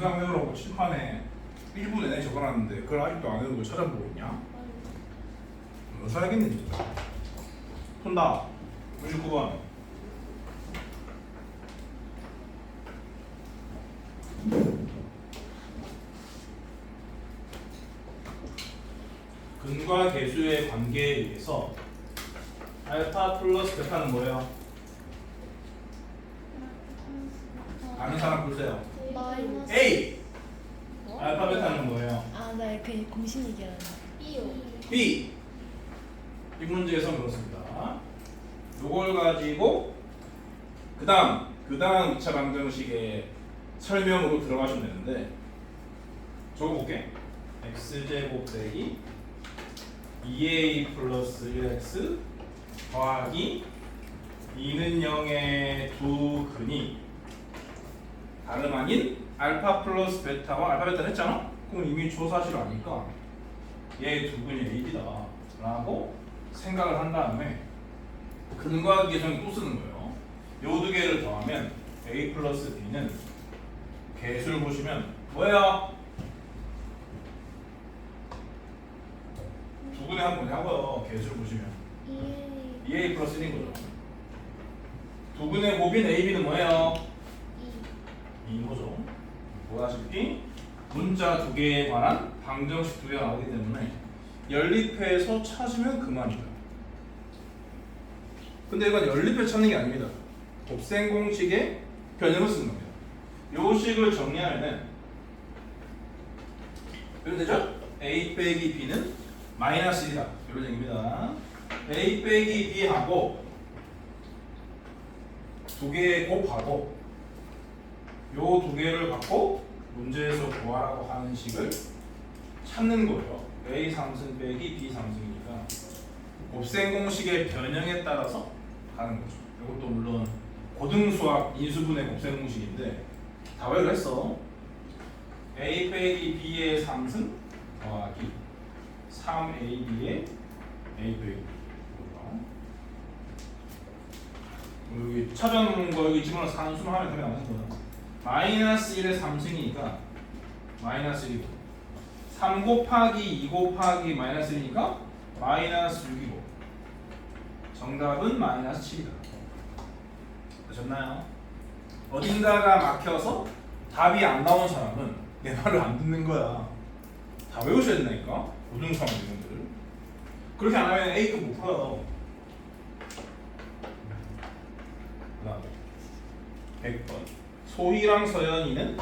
영상 외우라고 칠판에 1분 내내 적어놨는데 그걸 아직도 안 외우고 찾아보고 있냐? 어디서 알겠네 진짜. 푼다. 99번. 근과 계수의 관계에 의해서 알파 플러스 베타는 뭐예요? 아는 사람 보세요. 마이너스 A! 뭐? 알파 베타는 뭐예요? 아, 나 그 공식 얘기하는 B요. B! 이 문제에서 그렇습니다. 요걸 가지고 그 다음 2차 방정식의 설명으로 들어가시면 되는데 저거 볼게. x제곱 빼기 2a 플러스 1x 더하기 2는 0의 두 근이 다름 아닌 알파 플러스 베타와 알파 베타를 했잖아? 그럼 이미 조사실 아니까 얘 두 근이 AB다 라고 생각을 한 다음에 근과 계정이 또 쓰는 거예요. 요 두 개를 더하면 A 플러스 B는 개수를 보시면 뭐예요? 두 근에 한 번에 하고요. 개수를 보시면 2A 플러스 1인 거죠. 두 근의 곱인 AB는 뭐예요? 2인 거죠. 보다시피 문자 두 개에 관한 방정식 두 개가 나오기 때문에 연립해서 찾으면 그만이다. 근데 이건 연립해서 찾는 게 아닙니다. 곱셈 공식의 변형을 쓰는 겁니다. 요 식을 정리하면은 이렇게 되죠? A 빼기 B는 마이너스 1이다. 이런 얘기입니다. A 빼기 B하고 두 개의 곱하고 요 두 개를 갖고 문제에서 구하라고 하는 식을 찾는 거예요. A 상승 빼기 B 상승이니까 곱셈 공식의 변형에 따라서 가는 거죠. 이것도 물론 고등수학 인수분해 곱셈 공식인데 다 외우려 했어. A 빼기 B의 상승 더하기 3AB의 A 빼기 B. 여기 찾아놓은 거 여기 집어넣어서 산수만 하면 답이 나오는 거야. 마이너스 1의 3승이니까 마이너스 1이고 3 곱하기 2 곱하기 마이너스 1이니까 마이너스 6이고 정답은 마이너스 7이다. 되셨나요? 어딘가가 막혀서 답이 안 나온 사람은 내 말을 안 듣는 거야. 다 외우셔야 된다니까. 고등수학 내용들을. 그렇게 안 하면 A급 못 풀어요. 그 다음에 100번 소희랑 서연이는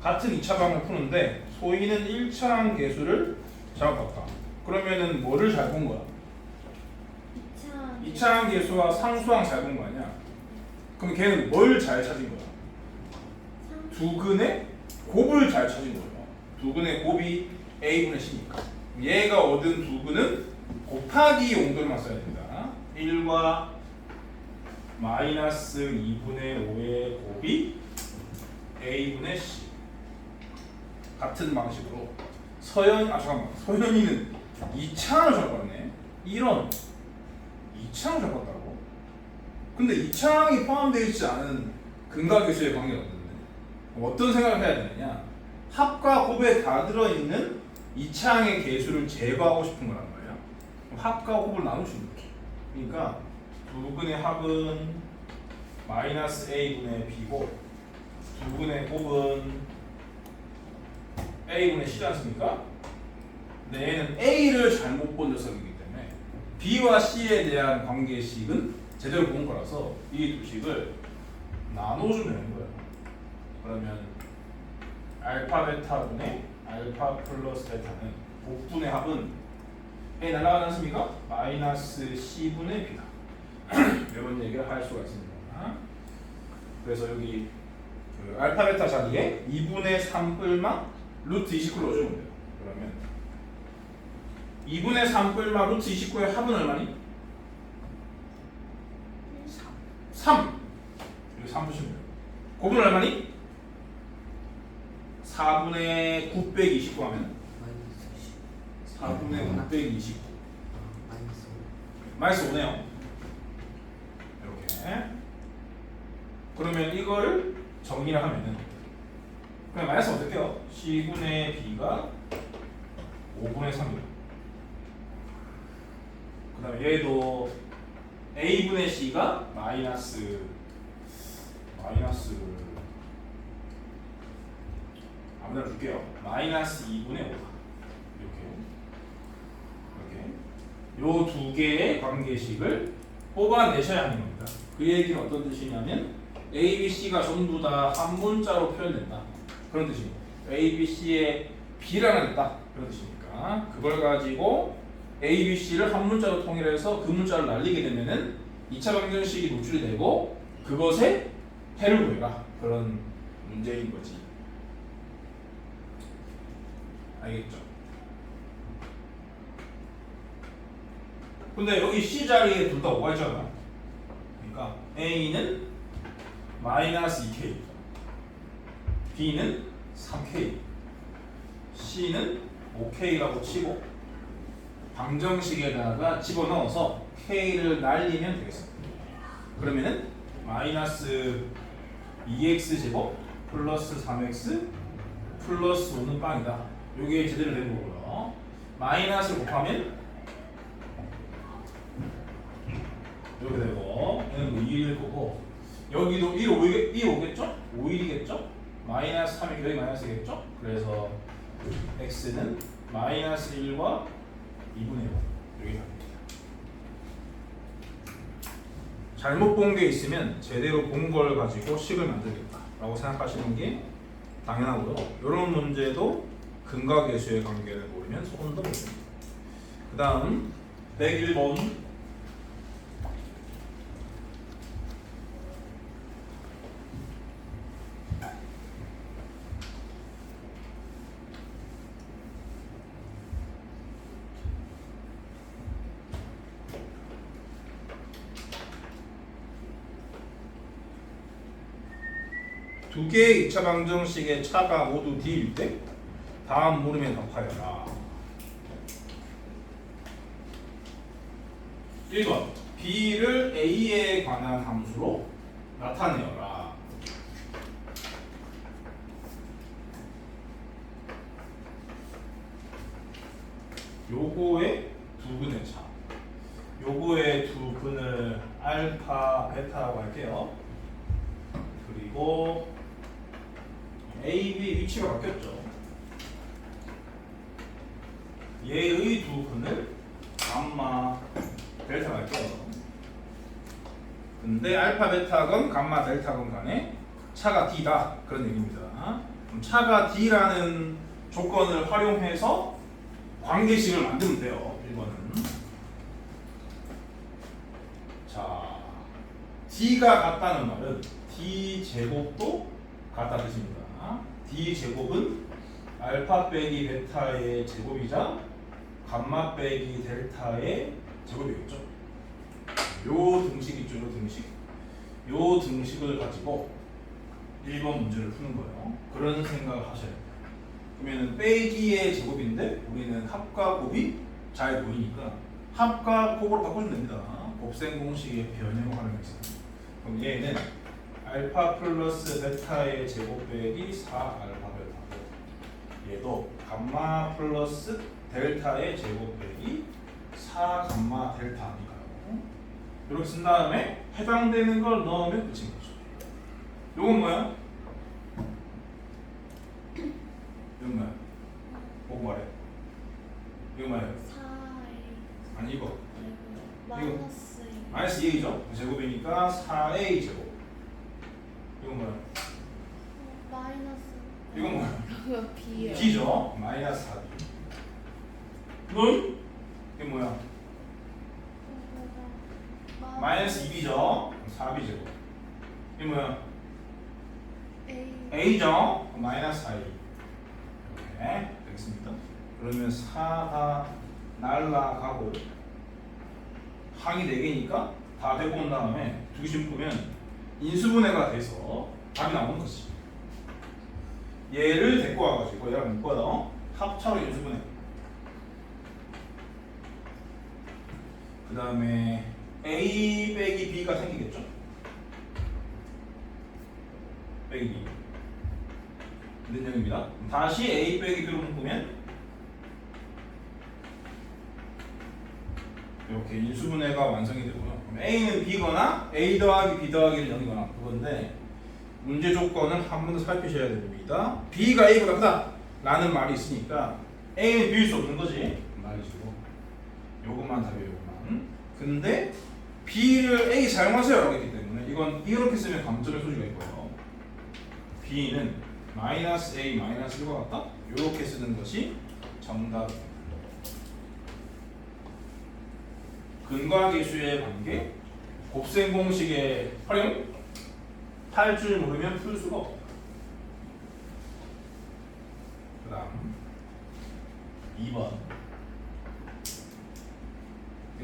같은 2차 방을 푸는데 소희는 1차항 계수를 잘못 봤다. 그러면은 뭐를 잘 본 거야? 2차항 계수와 상수항 잘 본 거 아니야? 그럼 걔는 뭘 잘 찾은 거야? 두 근의 곱을 잘 찾은 거예요. 두 근의 곱이 A분의 C니까 얘가 얻은 두 근은 곱하기 용도로만 써야 됩니다. 1과 마이너스 2분의 5의 곱이 A분의 C 같은 방식으로 서연이는 2차항을 잡았네. 이런 2차항을 잡았다고? 근데 2차항이 포함되어 있지 않은 근과 계수의 관계가 없는데 어떤 생각을 해야 되느냐? 합과 곱에 다 들어있는 2차항의 계수를 제거하고 싶은 거란 말이야. 그럼 합과 곱을 나누시는 거죠. 그러니까 두 근의 합은 마이너스 A분의 B고 두 근의 곱은 A분의 C지 않습니까? 근데 얘는 A를 잘못 본 녀석이기 때문에 B와 C에 대한 관계식은 제대로 본 거라서 이 두 식을 나눠주면 되는 거예요. 그러면 알파 베타분의 알파 플러스 베타는 곱분의 합은 A 날아가지 않습니까? 마이너스 C분의 B다. 이런 얘기를 할 수가 있습니다. 그래서 여기 그 알파 베타 자리에 2분의 3뿔마 루트 29를 넣어주면 돼요. 그러면 2분의 3뿔마 루트 29의 합은 얼마니? 3. 여기 3 보시면 돼요. 곱은 얼마니? 4분의 9 빼기 29 하면 4분의 9 빼기 29 마이너스 5네요. 이렇게. 그러면 이걸 정리를 하면은 그냥 마이너스 어떻게요? C분의 B가 5분의 3이에요. 그 다음에 얘도 A분의 C가 마이너스 아무데나 줄게요. 마이너스 2분의 5 이렇게 요 두 개의 관계식을 뽑아내셔야 하는 겁니다. 그 얘기는 어떤 뜻이냐면 A, B, C가 전부 다 한 문자로 표현된다 그런 뜻입니다. A, B, C의 B라는 있다 그런 뜻이니까 그걸 가지고 A, B, C를 한 문자로 통일해서 그 문자를 날리게 되면은 2차 방정식이 노출이 되고 그것의 해를 구해라 그런 문제인 거지. 알겠죠? 근데 여기 C 자리에 둘 다 5가 있잖아. 그러니까 A는 마이너스 2K, B는 3K, C는 5K라고 치고 방정식에다가 집어넣어서 K를 날리면 되겠습니다. 그러면은 마이너스 2X제곱 플러스 3X 플러스 5는 빵이다. 이게 제대로 된 거고요. 마이너스를 곱하면 이렇게 되고 얘는 뭐 2일 거고 여기도 1 오겠죠? 5일이겠죠? 마이너스 3이 여기 마이너스겠죠? 그래서 x는 마이너스 1과 2분의 5 여기 답니다. 잘못 본 게 있으면 제대로 본 걸 가지고 식을 만들겠다 라고 생각하시는 게 당연하고요. 이런 문제도 근과 계수의 관계를 모르면 조금 더 모릅니다. 그 다음 101번 두 개의 2차 방정식의 차가 모두 D일 때 다음 물음에 답하여라. 1번 B를 A에 관한 함수로 나타내어라. 요거의 두 근의 차. 요거의 두 근을 알파, 베타라고 할게요. 그리고 A, B 위치가 바뀌었죠. 얘의 두 근을 감마, 델타 할게요. 근데 알파, 베타건, 감마, 델타건 간에 차가 D다 그런 얘기입니다. 그럼 차가 D라는 조건을 활용해서 관계식을 만들면 돼요. 1번은 자 D가 같다는 말은 D 제곱도 같다 뜻입니다. D 제곱은 알파 빼기 베타의 제곱이자 감마 빼기 델타의 제곱이겠죠. 요 등식 있죠, 요 등식. 요 등식을 가지고 1번 문제를 푸는 거예요. 그런 생각을 하셔야 돼요. 그러면은 빼기의 제곱인데 우리는 합과 곱이 잘 보이니까 합과 곱으로 바꾸면 됩니다. 곱셈 공식의 변형을 활용해서. 그럼 얘는 알파 플러스 베타의 제곱 빼기 4알파 베타. 얘도 감마 플러스 델타의 제곱 빼기 4 감마 델타니까요. 이렇게 쓴 다음에 해당되는 걸 넣으면 끝인 거죠. 요건 뭐야? 이건 뭐야? 보고 말해. 이거 뭐야? 4A 아니 이거 마이너스 마이너스 2a죠. 제곱이니까 4a 제곱. 이건 뭐야? 마이너스 이건 뭐야? 이거 B예요. b죠. 마이너스 4b. 이건 이게 뭐야? 마이너스 2b죠. 4b 제곱. 이게 뭐야? A a죠. 마이너스 4a. 이렇게 되겠습니다. 그러면 4가 날라가고 항이 4개니까 다 데리고 온 다음에 두 개씩 묶으면 인수분해가 돼서 답이 나오는 거지. 얘를 데리고 와가지고 얘랑 묶어서 합차로 인수분해. 그 다음에 A 빼기 B가 생기겠죠? 빼기 B. 는 0입니다. 다시 A 빼기 B로 묶으면 이렇게 인수분해가 완성이 되고요. 그럼 A는 B거나 A 더하기 B 더하기는 0이거나 그건데 문제 조건은 한 번 더 살피셔야 됩니다. B가 A보다 크다 라는 말이 있으니까 A는 B일 수 없는 거지 말이죠. 요것만 답이에요. 요것만. 근데 B를 A 사용하세요 라고 했기 때문에 이건 이렇게 쓰면 감점의 소지가 있고요. B는 마이너스 A 마이너스 1과 같다? 이렇게 쓰는 것이 정답입니다. 근과 계수의 관계, 곱셈 공식의 활용, 탈 줄 모르면 풀 수가 없다. 그 다음 2번.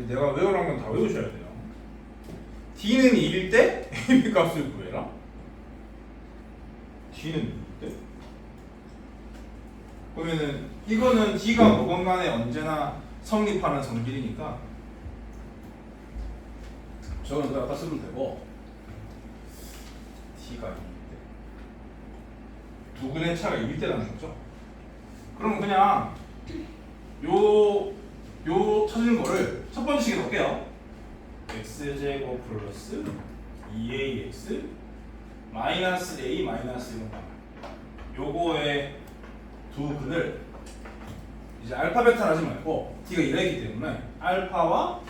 내가 외우라는 건 다 외우셔야 돼요. D는 2일 때 AB 값을 구해라. D는 2일 때? 그러면은 이거는 D가 뭐건 간에 언제나 성립하는 성질이니까 저는 그냥 갖다 쓰면 되고 D가 2일 때 두 근의 차가 2일 때라는 거죠. 그러면 그냥 요 찾은 거를 첫 번째 식에 넣을게요. x제곱 플러스 2ax 마이너스 a 마이너스 1 요거의 두 근을 이제 알파 베타를 하지 말고 t가 1이기 때문에 알파와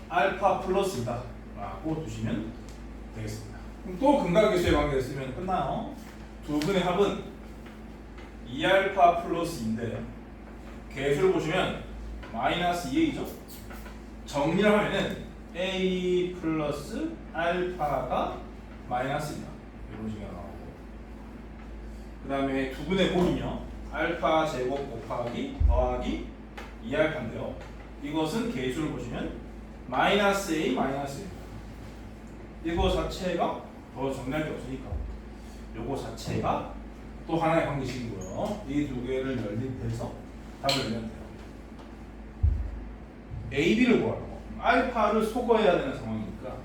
알파 플러스이다 라고 두시면 되겠습니다. 그럼 또 근과 계수의 관계를 쓰면 끝나요. 두 근의 합은 2알파 플러스인데 계수를 보시면 마이너스 2a죠. 정리를 하면은 a 플러스 알파가 마이너스입니다. 이런 식으로 나오고 그 다음에 두 근의 곱은요 알파 제곱 곱하기 더하기 2알파인데요 이것은 계수를 보시면 마이너스 a 마이너스 1 이거 자체가 더 정리할 게 없으니까 요거 자체가 또 하나의 관계식이고요. 이 두 개를 연립해서 답을 내면 돼요. A, B를 구하라고. 알파를 속어야 되는 상황이니까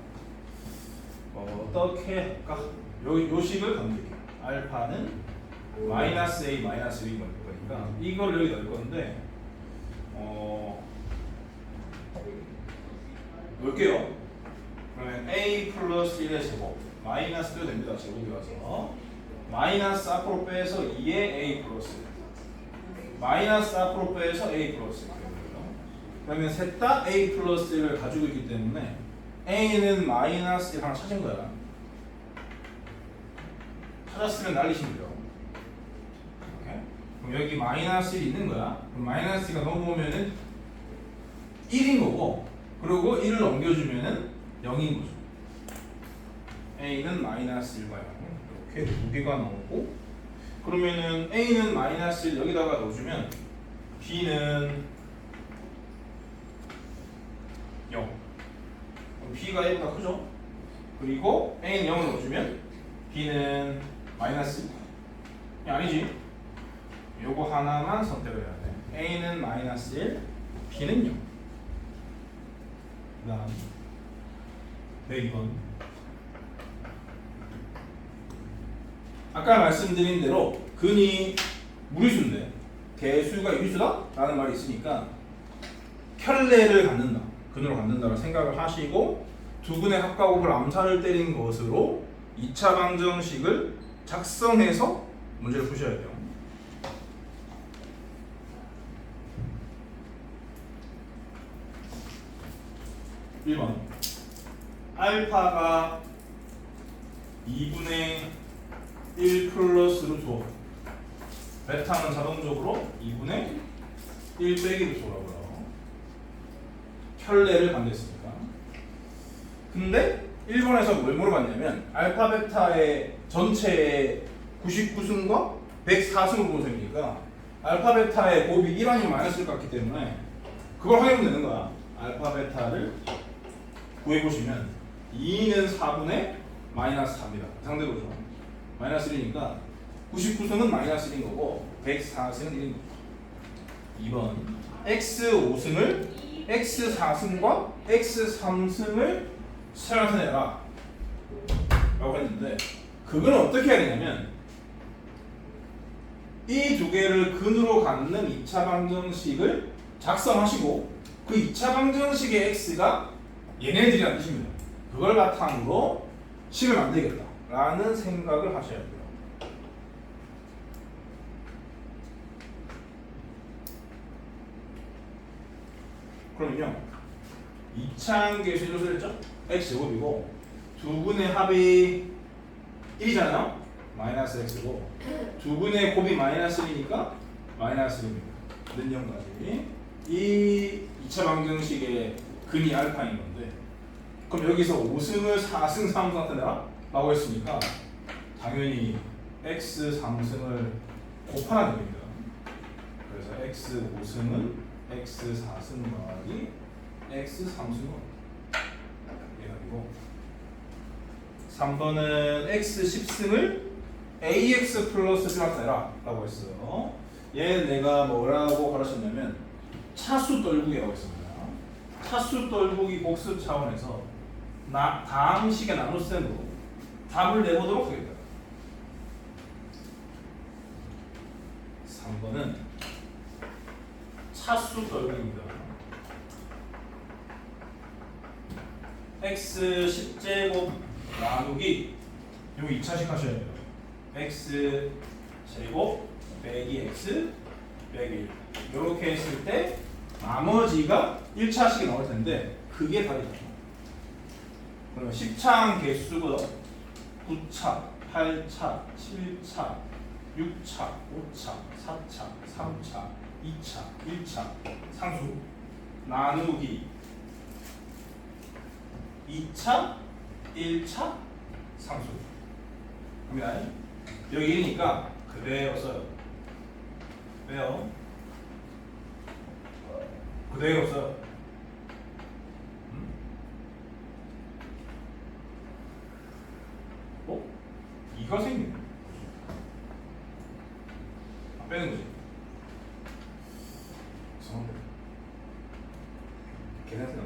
어떻게 할까? 요 식을 건드릴게요. 알파는 마이너스 A 마이너스 1이 넣을 거니까 이걸 여기 넣을 건데 넣을게요. 그러면 A 플러스 1의 제곱 마이너스 2 됩니다. 제곱이 와서 마이너스 앞으로 빼서 2의 A 플러스 마이너스 앞으로 빼서 A 플러스 그러면 셋 다 A 플러스 1을 가지고 있기 때문에 A는 마이너스 1 하나 찾은 거야. 찾았으면 날리시면 돼요. 이렇게. 그럼 여기 마이너스 1이 있는 거야. 그럼 마이너스 1가 넘어오면은 1인 거고 그리고 1을 넘겨주면은 0인 거죠. A는 마이너스 1과 0 이렇게 두 개가 나오고 그러면은 A는 마이너스 1 여기다가 넣어주면 B는 0 그럼 B가 A보다 크죠? 그리고 A는 0을 넣어주면 B는 마이너스 1 아니지 요거 하나만 선택을 해야 돼. A는 마이너스 1 B는 0 그 다음 네 2번 아까 말씀드린 대로 근이 무리수인데 개수가 유리수다? 라는 말이 있으니까 켤레를 갖는다 근으로 갖는다고 생각을 하시고 두 근의 합과 곱을 암산을 때린 것으로 2차 방정식을 작성해서 문제를 푸셔야 돼요. (1번) 알파가 2분의 1 플러스 루트 베타는 자동적으로 2분의 1 빼기 루트 오라고요. 켤레를 만들었으니까. 근데 1번에서 뭘 물어봤냐면 알파 베타의 전체의 99승과 104승을 본 셈이니까 알파 베타의 곱이 1 아니면 마이너스일 것 같기 때문에 그걸 확인하면 되는 거야. 알파 베타를 구해보시면 2는 4분의 마이너스 4입니다. 상대로죠. 마이너스 1이니까 99승은 마이너스 1인 거고 104승은 1인 거죠. 2번 x5승을 x4승과 x3승을 나타내라 라고 했는데 그거는 어떻게 해야 되냐면 이 두 개를 근으로 갖는 2차 방정식을 작성하시고 그 2차 방정식의 x가 얘네들이라는 뜻입니다. 그걸 바탕으로 식을 만들겠다라는 생각을 하셔야 돼요. 그러면요 2차 계수로 쓰였죠? x제곱이고 두 분의 합이 1이잖아요? 마이너스 x고 두 분의 곱이 마이너스 1이니까 마이너스 1입니다. 는 0까지 이 2차 방정식의 근이 알파인 건데 그럼 여기서 5승을 4승 3승 나타내라? 라고 했으니까 당연히 x 3승을 곱하나 됩니다. 그래서 x 5승은 x 4승 더하기 x 3승은 해가지고 3번은 x 10승을 ax 플러스 b 나타내라 라고 했어요. 얘는 내가 뭐라고 가르쳤냐면 차수 떨구기라고 했습니다. 차수 떨구기 복습 차원에서 다음 식의 나눗셈으로 답을 내보도록 하겠다. 3번은 차수 떨구기입니다. x 10제곱 나누기 요 2차식 하셔야 돼요. x 제곱 빼기 x 빼기 1 이렇게 했을 때 나머지가 1차식이 나올 텐데 그게 답이다. 그러면 10차 개수가 9차, 8차, 7차, 6차, 5차, 4차, 3차, 2차, 1차 상수 나누기 2차, 1차 상수 갑니다. 여기 1이니까 그대로 써요. 왜요? 그대로 써요. 이가 생기네. 빼는 거지. 이상한데. 계산 생각.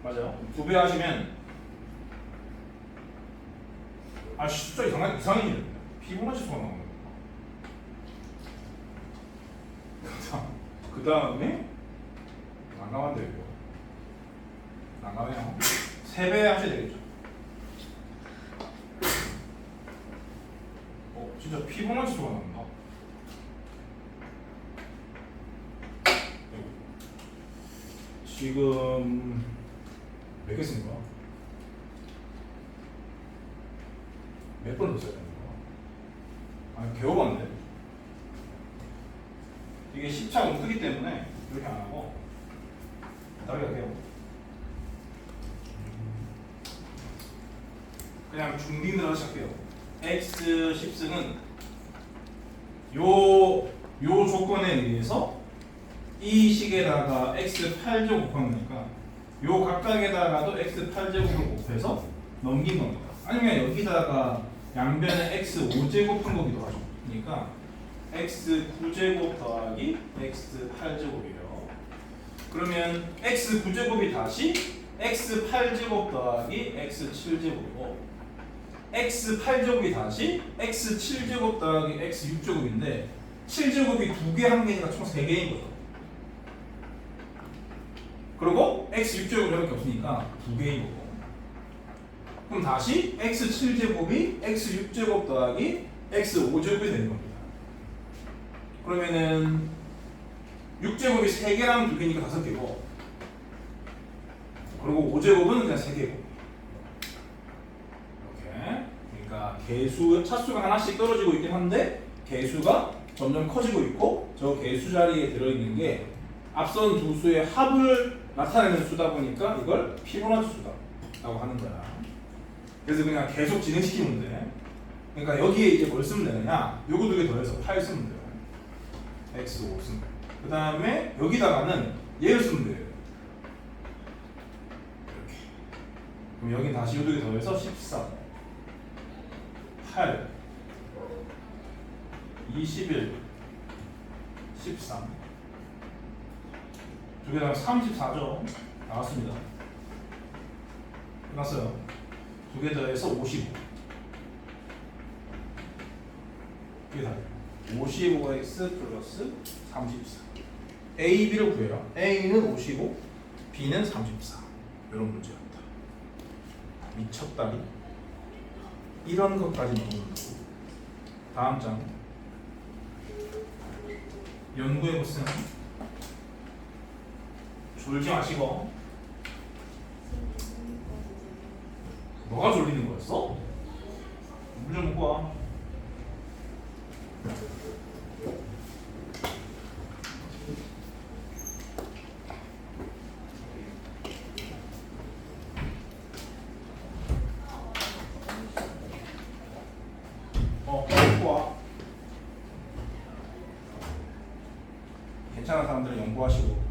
맞아요. 2배 하시면 숫자 이상해지네. 피보나치 수가 나오는 거야. 그 다음에 난감한데 이거. 난감해요. 3배 하셔야 되겠죠. 진짜 피보나치 수가 나온다. 지금 몇 개 쓴 거야? 몇 번 넣었어야 되는 거야? 아니 개워봤는데 이게 10차 너무 크기 때문에 이렇게 안 하고 다르게 할게요. 그냥 중딩들어 시작해요. x 10승은 요 조건에 의해서 이 식에다가 x 8제곱 곱한 거니까 요 각각에다가도 x 8제곱을 곱해서 넘긴 겁니다. 아니면 여기다가 양변에 x 5제곱 한 거기도 하죠. 그러니까 x 9제곱 더하기 x 8제곱이에요. 그러면 x 9제곱이 다시 x 8제곱 더하기 x 7제곱이고 x 8제곱이 다시 x 7제곱 더하기 x 6제곱인데 7제곱이 2개 한 개니까 총 3개인 거죠. 그리고 x 6제곱이 이렇게 없으니까 2개인 거고 그럼 다시 x 7제곱이 x 6제곱 더하기 x 5제곱이 되는 겁니다. 그러면은 6제곱이 3개랑 2개니까 5개고 그리고 5제곱은 그냥 3개고 이렇게 그러니까 개수 차수가 하나씩 떨어지고 있긴 한데 개수가 점점 커지고 있고 저 개수 자리에 들어있는 게 앞선 두 수의 합을 나타내는 수다 보니까 이걸 피보나치 수다라고 하는 거야. 그래서 그냥 계속 진행시키면 돼. 그러니까 여기에 이제 뭘 쓰면 되느냐? 요거 2개 더해서 8 쓰면 돼요. x 5승. 그 다음에 여기다가는 얘를 쓰면 돼요. 이렇게. 그럼 여기 다시 요 2개 더해서 14, 8, 21, 13. 2개 더하면 34죠. 나왔습니다. 끝났어요. 2개 더해서 55. 이게 다예요. 55x 플러스 34. A, B를 구해요. A는 55, B는 34. 이런 문제였다. 미쳤다니. 이런 것까지 넣는다고. 다음 장. 연구해 보세요. 졸지 마시고. 너가 졸리는 거였어? 물 좀 먹고 와. 먹고 와. 괜찮은 사람들은 연구하시고.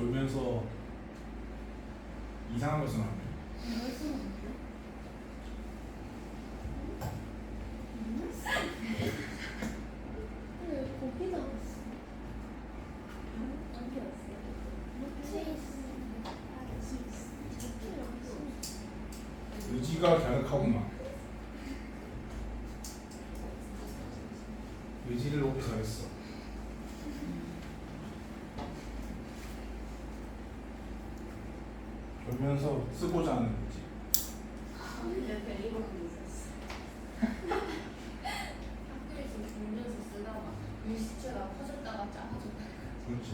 졸면서 이상한 걸 써놨네. 왜 고기 나왔어? 의지가 갸륵하구만. 의지를 높여서 했어. 졸면서 쓰고자 하는 의지. 학교에서 졸면서 쓰다가 글씨체가 커졌다가 작아졌다. 그렇지.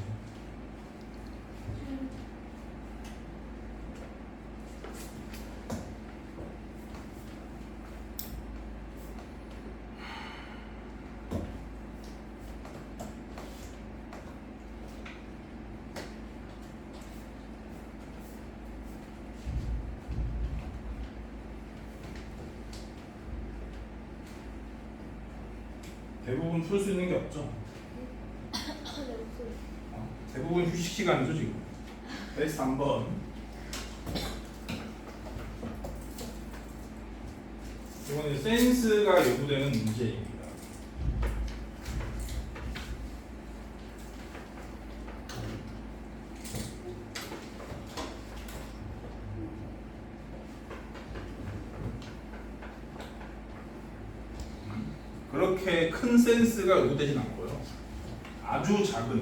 대부분 풀 수 있는 게 없죠. 대부분 휴식 시간이죠 지금. 베스트 3번. 이거는 센스가 요구되는 문제입니다. 그렇게 큰 센스가 요구되진 않고요. 아주 작은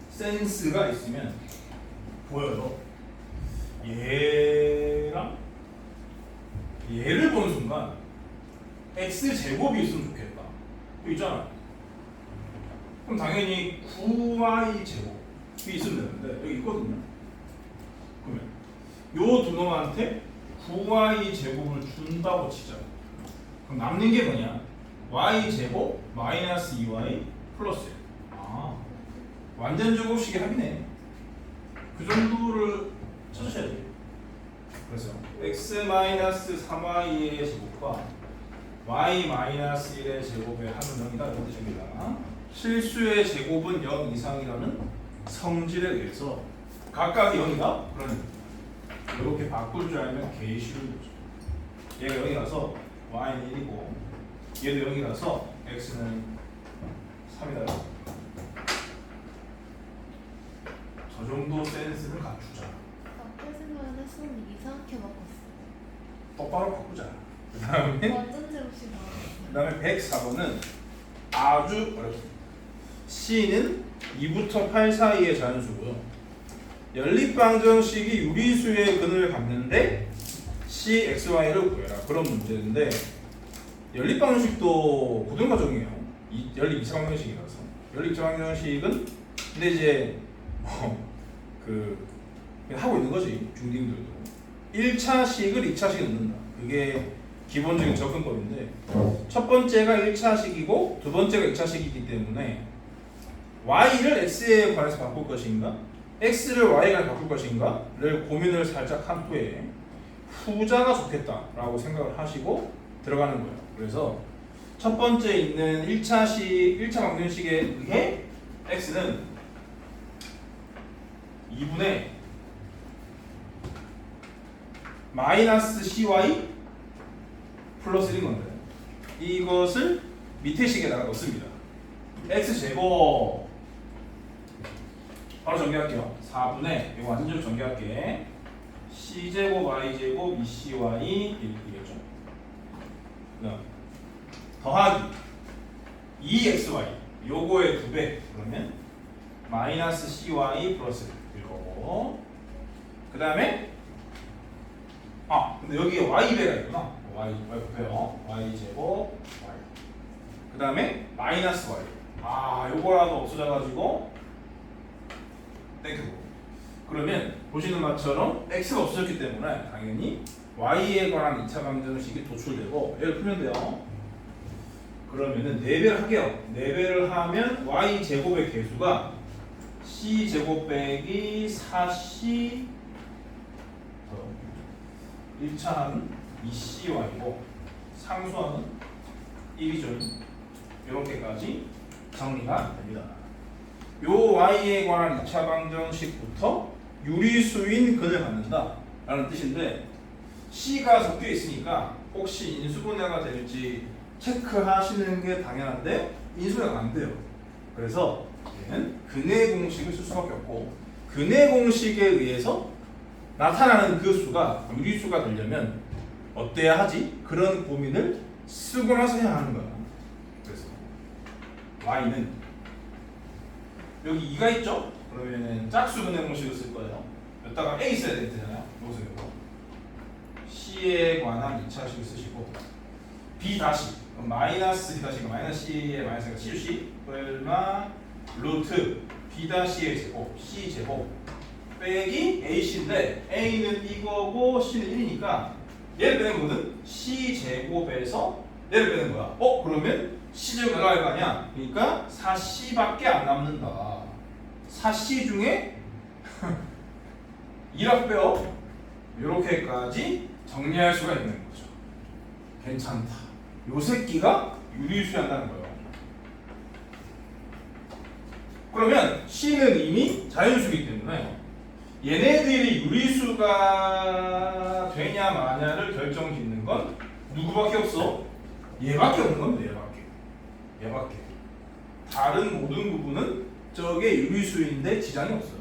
센스가 있으면 보여요. 얘랑 얘를 보는 순간 x 제곱이 있으면 좋겠다. 여기 있잖아. 그럼 당연히 9y 제곱이 있으면 되는데 여기 있거든요. 그러면 요 두 놈한테 9y 제곱을 준다고 치자. 그럼 남는 게 뭐냐? y 제곱 마이너스 2y 플러스 1. 아, 완전 제곱식이 합이네. 그 정도를 찾으셔야 돼요. 그래서 x 마이너스 3y의 제곱과 y 마이너스 1의 제곱의 합은 0이다 이런 뜻입니다. 실수의 제곱은 0 이상이라는 성질에 의해서 각각이 0이다? 그러니 이렇게 바꿀 줄 알면 개 쉬운 거죠. 얘가 0이라서 y는 1이고 얘도 0이라서 x는 3이다. 저 정도 센스는 갖추자. 바꿀 생각은 했었는데 이상하게 바꿨어. 똑바로 바꾸자. 그 다음에 완전 제곱식 나왔어. 그 다음에 104번은 아주 어렵습니다. C는 2부터 8 사이의 자연수고요. 연립방정식이 유리수의 근을 갖는데 C, X, Y를 구해라. 그런 문제인데 연립방정식도 고등과정이에요. 연립 이차방정식이라서. 연립 이차방정식은 근데 이제 하고 있는 거지. 중딩들도 1차식을 2차식에 넣는다. 그게 기본적인 접근법인데 첫 번째가 1차식이고 두 번째가 2차식이기 때문에 y를 x에 관해서 바꿀 것인가 x를 y에 관해서 바꿀 것인가를 고민을 살짝 한 후에 후자가 좋겠다라고 생각을 하시고 들어가는 거예요. 그래서 첫 번째 있는 1차 방정식에 의해 x는 2분의 마이너스 cy 플러스 1인 건데 이것을 밑에 식에다가 넣습니다. x제곱 바로 전개할게요. 4분의 이거 완전적으로 전개할게. c제곱 y제곱 2cy 이겠죠. 그다음 더하기 2xy 요거의 2배 그러면 마이너스 cy 플러스 1 거고 그 다음에 근데 여기에 y배가 있구나. y 곱해요. y제곱 y 그 다음에 마이너스 y 요거라도 없어져가지고 땡큐고 그러면 보시는 것처럼 x가 없어졌기 때문에 당연히 y에 관한 2차 방정식이 도출되고 얘를 풀면 돼요. 그러면은 4배를 할게요. 4배를 하면 y제곱의 개수가 c제곱 빼기 4c 1차는 2cy고 상수하는 1이죠. 이렇게까지 정리가 됩니다. 요 y에 관한 2차 방정식부터 유리수인 근을 갖는다 라는 뜻인데 C가 섞여 있으니까 혹시 인수분해가 될지 체크하시는 게 당연한데 인수분해가 안 돼요. 그래서 얘는 근의 공식을 쓸 수밖에 없고 근의 공식에 의해서 나타나는 그 수가 유리수가 되려면 어때야 하지? 그런 고민을 쓰고 나서 해야 하는 거야. 그래서 y는 여기 2가 있죠? 그러면은 짝수 근의 공식을 쓸 거예요. 여기다가 a 있어야 되잖아요. 여기서 이거 c에 관한 2차식을 쓰시고 b 다시 마이너스 b 다시가 마이너스 c에 마이너스가 c 얼마 루트 b 다시의 제곱 c 제곱 빼기 ac인데 a는 이거고 c는 1이니까 얘를 빼는 거거든. c 제곱에서 얘를 빼는 거야. 그러면 c 제곱 나갈 거 아니야. 그러니까 4c밖에 안 남는다. 4c 중에 1억 빼어 이렇게까지 정리할 수가 있는 거죠. 괜찮다. 요 새끼가 유리수한다는 거예요. 그러면 C는 이미 자연수이기 때문에 얘네들이 유리수가 되냐 마냐를 결정짓는 건 누구밖에 없어? 얘밖에 없는 겁니다. 얘밖에. 다른 모든 부분은 저게 유리수인데 지장이 없어요.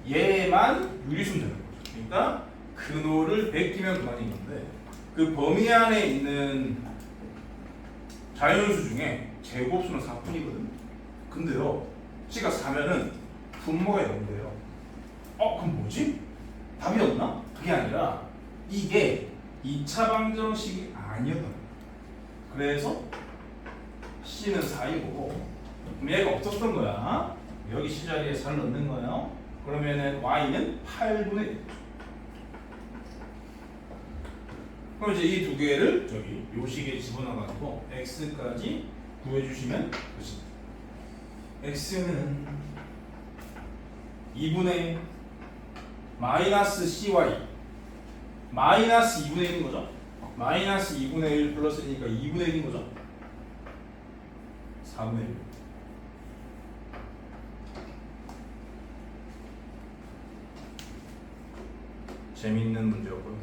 얘만 유리수면 되는 거죠. 그러니까 근호를 베끼면 그만인 건데 그 범위 안에 있는 자연수 중에 제곱수는 4분이거든. 근데요, C가 4면은 분모가 0인데요. 그럼 뭐지? 답이 없나? 그게 아니라 이게 2차 방정식이 아니었던 거야. 그래서 C는 4이고 그럼 얘가 없었던 거야. 여기 C 자리에 4를 넣는 거예요. 그러면은 Y는 8분의 1. 그럼 이제 이 두 개를 저기 요식에 집어넣어가지고 x까지 구해주시면 되십니다. x는 2분의 마이너스 cy 마이너스 2분의 1인 거죠? 마이너스 2분의 1 플러스니까 2분의 1인 거죠? 4분의 1. 재밌는 문제였고요.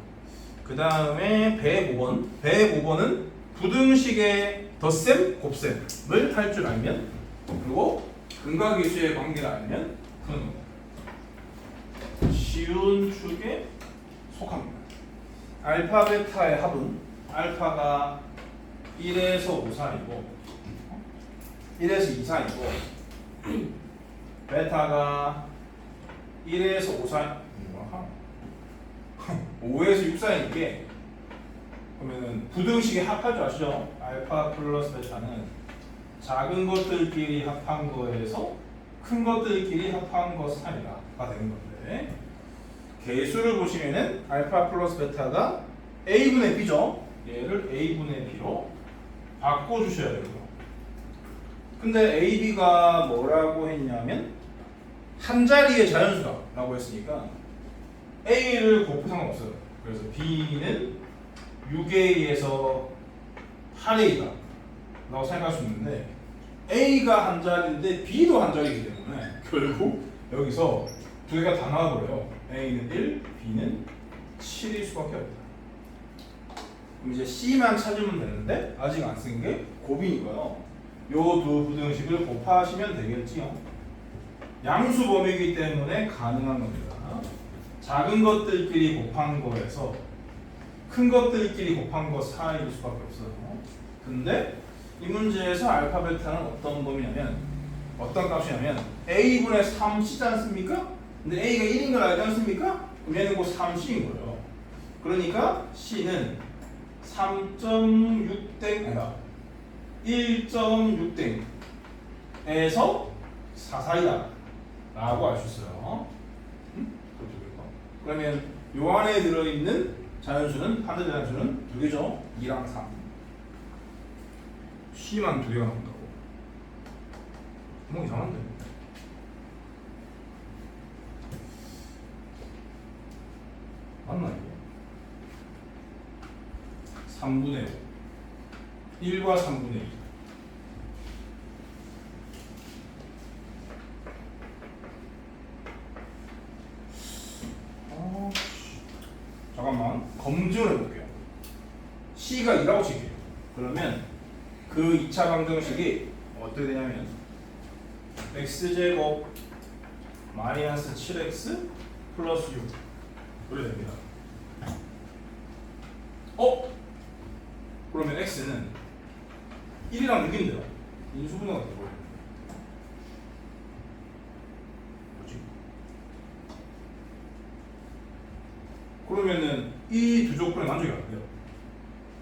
그 다음에 105번은 부등식의 덧셈, 곱셈을 할 줄 알면 그리고 근과 계수의 관계를 알면 푸는 겁니다. 쉬운 축에 속합니다. 알파, 베타의 합은 알파가 1에서 5 사이고 1에서 2 사이고 베타가 1에서 5 사이 5에서 6 사이니까 그러면은 부등식의 합할 줄 아시죠? 알파 플러스 베타는 작은 것들끼리 합한 거에서 큰 것들끼리 합한 것 사이가 되는 건데 개수를 보시면은 알파 플러스 베타가 a분의 b죠. 얘를 a분의 b로 바꿔주셔야 되고요. 근데 ab가 뭐라고 했냐면 한 자리의 자연수라고 했으니까 a를 곱해도 상관없어요. 그래서 b는 6a에서 8a다 라고 생각할 수 있는데 a가 한 자리인데 b도 한 자리이기 때문에 결국 여기서 두 개가 다 나와버려요. a는 1, b는 7일 수밖에 없다. 그럼 이제 c만 찾으면 되는데 아직 안 쓴 게 곱이니까요. 요 두 부등식을 곱하시면 되겠지요. 양수 범위이기 때문에 가능한 겁니다. 작은 것들끼리 곱한 거에서 큰 것들끼리 곱한 거 사이일 수밖에 없어요. 근데 이 문제에서 알파 베타는 어떤 범위냐면 어떤 값이냐면 a분의 3c지 않습니까? 근데 a가 1인 걸 알지 않습니까? 그럼 얘는 곧 3c인 거예요. 그러니까 c는 3.6땡 아니다 1.6땡에서 4 사이다 라고 알 수 있어요. 그러면 요 안에 들어있는 자연수는 반대 자연수는 두 개죠. 2랑 3. C만 두 개가 나온다고. 뭐 이상한데. 맞나 이거? 3분의 1과 3분의 2. 검증을 해볼게요. C가 2라고 칠게요. 그러면 그 2차 방정식이 어떻게 되냐면 x제곱 마이너스 7x 플러스 6 그래 됩니다. 그러면 x는 1이랑 6인데요. 인수분해가 되고 뭐지? 그러면은 이 두 조건에 만족이 안 돼요.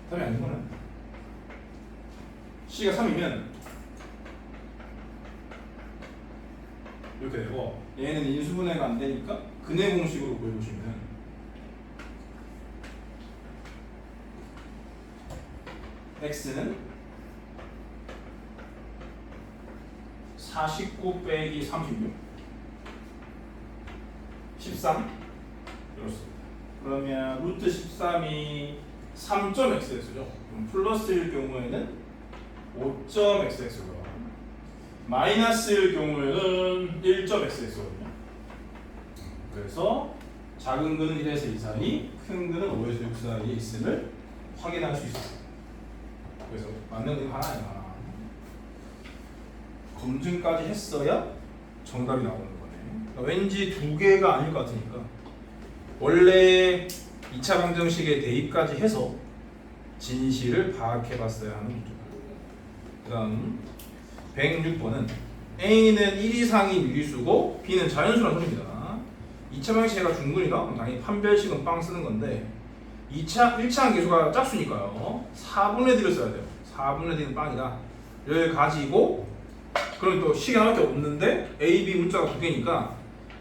답이 아닌 거는 C가 3이면 이렇게 되고 얘는 인수분해가 안 되니까 근해 공식으로 보여주시면 x는 49 빼기 36 13 이렇습니다. 그러면 루트 13이 3.xx죠. 그럼 플러스일 경우에는 5.xx고요. 마이너스일 경우에는 1.xx거든요. 그래서 작은 근은 1에서 2 사이, 큰 근은 5에서 6 사이에 있음을 확인할 수 있어요. 그래서 맞는 게 하나예요, 하나. 검증까지 했어야 정답이 나오는 거네. 그러니까 왠지 두 개가 아닐 것 같으니까 원래 2차 방정식에 대입까지 해서 진실을 파악해봤어야 하는 문제입니다. 그 다음 106번은 A는 1 이상인 유리수고 B는 자연수라는 소리입니다. 2차 방정식이 중근이다? 그럼 당연히 판별식은 빵 쓰는 건데 1차 계수가 짝수니까요. 4분의 D를 써야 돼요. 4분의 D는 빵이다. 를 가지고 그럼 또 식이 하나밖에 없는데 A, B 문자가 두 개니까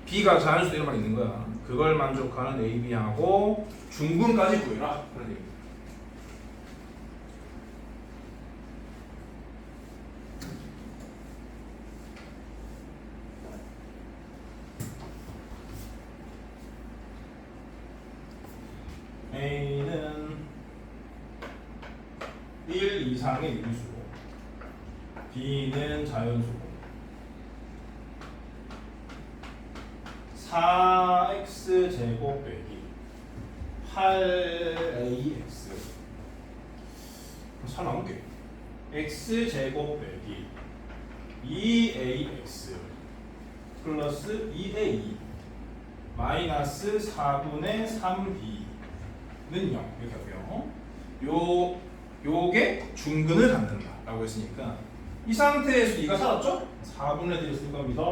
B가 자연수다 이런 말이 있는 거야. 그걸 만족하는 A, B하고 중근까지 구해라. 그런 얘기입니다. A는 1 이상의 유리수고 B는 자연수고 4x 제곱 빼기 8ax 잘 나올게. x 제곱 빼기 2ax 플러스 2a 마이너스 4분의 3b는 0 이렇게 하고요. 요게 중근을 갖는다 라고 했으니까 이 상태에서 2가 살았죠? 4분의 D를 쓸 겁니다.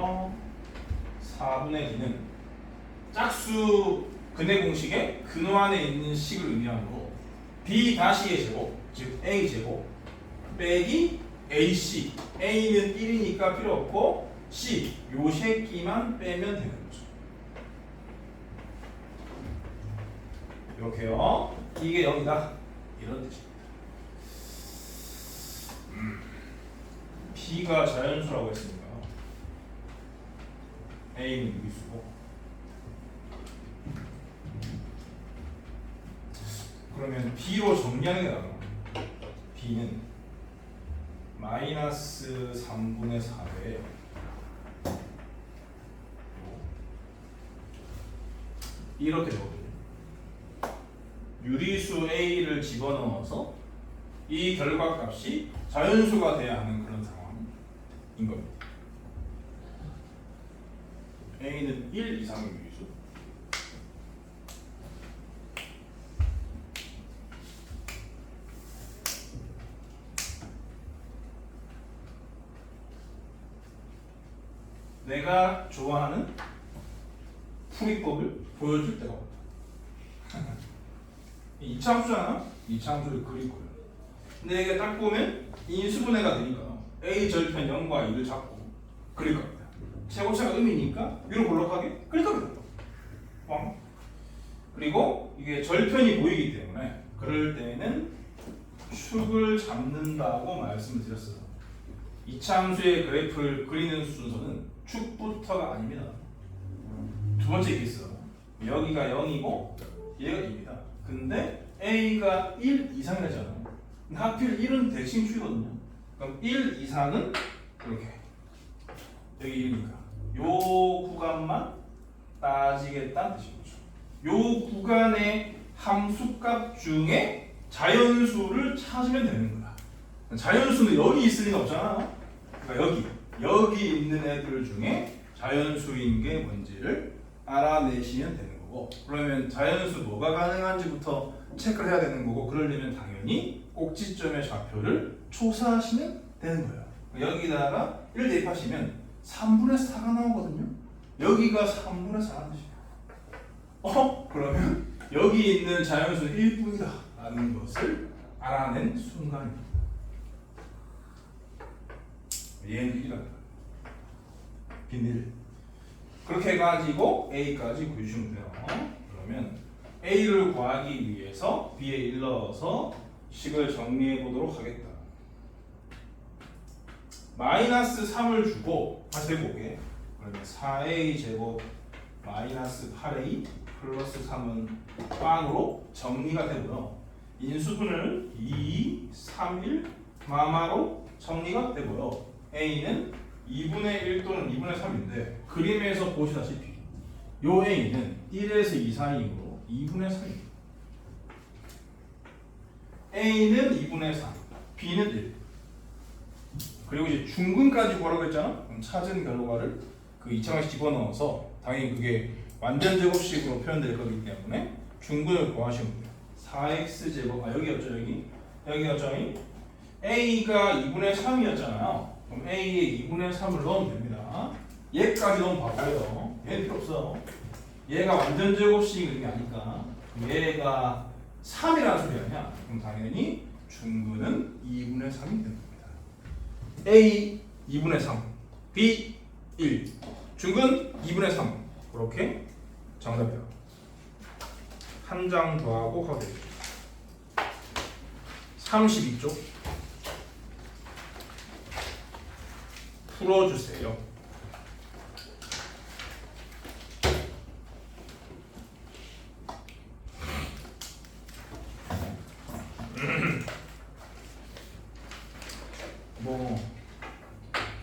4분의 D는 짝수 근해 공식의 근호 안에 있는 식을 의미하므로 B 다시의 제곱, 즉 A 제곱 빼기 AC A는 1이니까 필요 없고 C 요 새끼만 빼면 되는 거죠. 이렇게요. 이게 0이다 이런 뜻입니다. B가 자연수라고 했으니까 A는 유리수고 그러면 B로 정리하는 게 나아요. B는 마이너스 3분의 4에 이렇게 되거든요. 유리수 A를 집어넣어서 이 결과값이 자연수가 돼야 하는 그런 상황인 겁니다. A는 1 이상의 유리수 내가 좋아하는 풀이법을 보여줄 때가 없다. 이차함수잖아? 이차함수를 그릴 거예요. 근데 이게 딱 보면 인수분해가 되니까 A 절편 0과 2를 잡고 그릴 겁니다. 최고차가 음이니까 위로 볼록하게 그릴 겁니다. 그리고 이게 절편이 보이기 때문에 그럴 때는 축을 잡는다고 말씀을 드렸어요. 이차함수의 그래프를 그리는 순서는 축부터가 아닙니다. 두 번째 케이스 여기가 0이고 얘가 2입니다. 근데 A가 1 이상이라잖아요. 근데 하필 1은 대칭축이거든요. 그럼 1 이상은 이렇게 여기 1이니까 요 구간만 따지겠다는 뜻인 거죠. 요 구간에 함수값 중에 자연수를 찾으면 되는 거야. 자연수는 여기 있을 리가 없잖아. 그러니까 여기 있는 애들 중에 자연수인 게 뭔지를 알아내시면 되는 거고, 그러면 자연수 뭐가 가능한지부터 체크를 해야 되는 거고, 그러려면 당연히 꼭지점의 좌표를 초사하시면 되는 거예요. 여기다가 1 대입하시면 3분의 4가 나오거든요. 여기가 3분의 4라는 뜻이에요. 그러면 여기 있는 자연수는 1분이다 라는 것을 알아낸 순간입니다. 얘는 1이다. 비밀. 그렇게 해가지고 A까지 구해주시면 돼요. 그러면 A를 구하기 위해서 B에 1 넣어서 식을 정리해 보도록 하겠다. 마이너스 3을 주고 다시 해볼게. 그러면 4A 제곱 마이너스 8A 플러스 3은 빵으로 정리가 되고요. 인수분을 2, 3, 1 마마로 정리가 되고요. A는 2분의 1 또는 2분의 3인데 그림에서 보시다시피 요 A는 1에서 2 사이이므로 2분의 3입니다. A는 2분의 3, B는 1. 그리고 이제 중근까지 구하라고 했잖아. 그럼 찾은 결과를 그 2차원씩 집어넣어서 당연히 그게 완전 제곱식으로 표현될 거기 때문에 중근을 구하시면 돼요. 4x 제곱, 여기였죠. 여기였죠. A가 2분의 3이었잖아요. 그럼 A에 2분의 3을 넣으면 됩니다. 얘까지 넣으면 바보예요. 얘는 필요 없어. 얘가 완전 제곱식이 아니까. 그럼 얘가 3이라는 소리 아니야. 그럼 당연히 중근은 2분의 3이 되는 겁니다. A 2분의 3, B 1, 중근 2분의 3. 그렇게 정답이야. 한 장 더하고 하고 되겠죠. 32쪽 풀어주세요.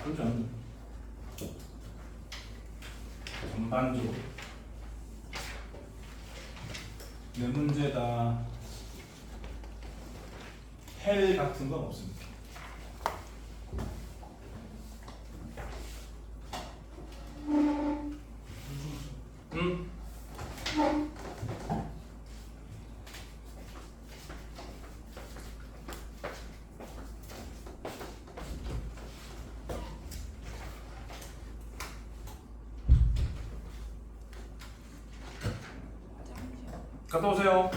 그렇지 않나? 전반적으로 내 문제다 헬 같은 건 없습니다. 갔다 오세요.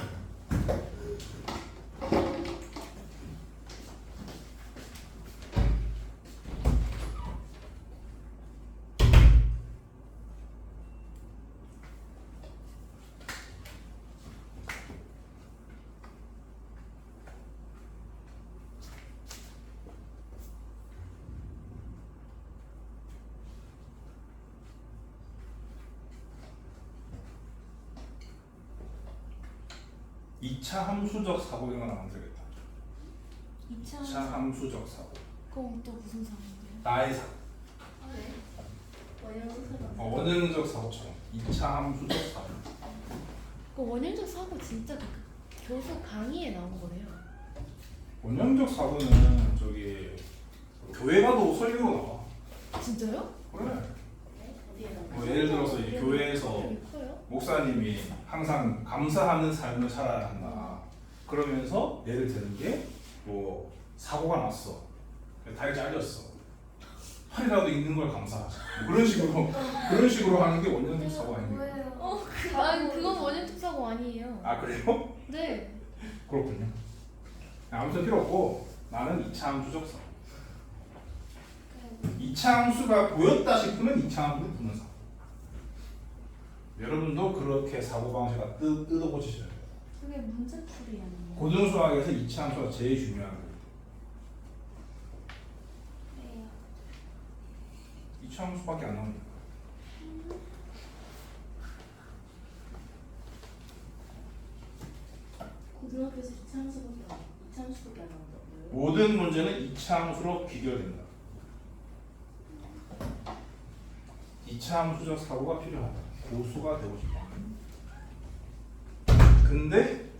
이 차 함수적 사고 이런 거 나오면 되겠다. 2차 함수적 사고. 그럼 또 무슨 사고인데요? 나의 사고. 네. 원형적 사고처럼 2차 함수적 사고. 그 원형적 사고 진짜 그 교수 강의에 나온 거네요. 원형적 사고는 저기 교회 가도 설교로 나와. 진짜요? 그래. 어디에 나와요? 뭐 예를 들어서 이 교회에서 되게 커요? 목사님이 항상 감사하는 삶을 살아야 한다. 그러면서 예를 드는 게 뭐 사고가 났어. 다리 잘렸어. 팔이라도 있는 걸 감사하자. 뭐 그런 식으로 하는 게 원형적 사고 아닙니까? 뭐예요? 아니 그건 원형적 사고 아니에요. 아 그래요? 네. 그렇군요. 아무튼 필요 없고 나는 2차 함수적 사고. 2차 함수가 보였다 싶으면 2차 함수를 푸는 사고. 여러분도 그렇게 사고방식을 뜯어보시셔야 돼요. 그게 문제풀이 아니에요. 고등수학에서 2차 함수가 제일 중요한 거예요. 2차 함수밖에 안 나오니까. 고등학교에서 2차 함수밖에 안 나온다고요? 모든 문제는 2차 함수로 비교된다. 2차 함수적 사고가 필요하다. 고수가 되고 싶다. 근데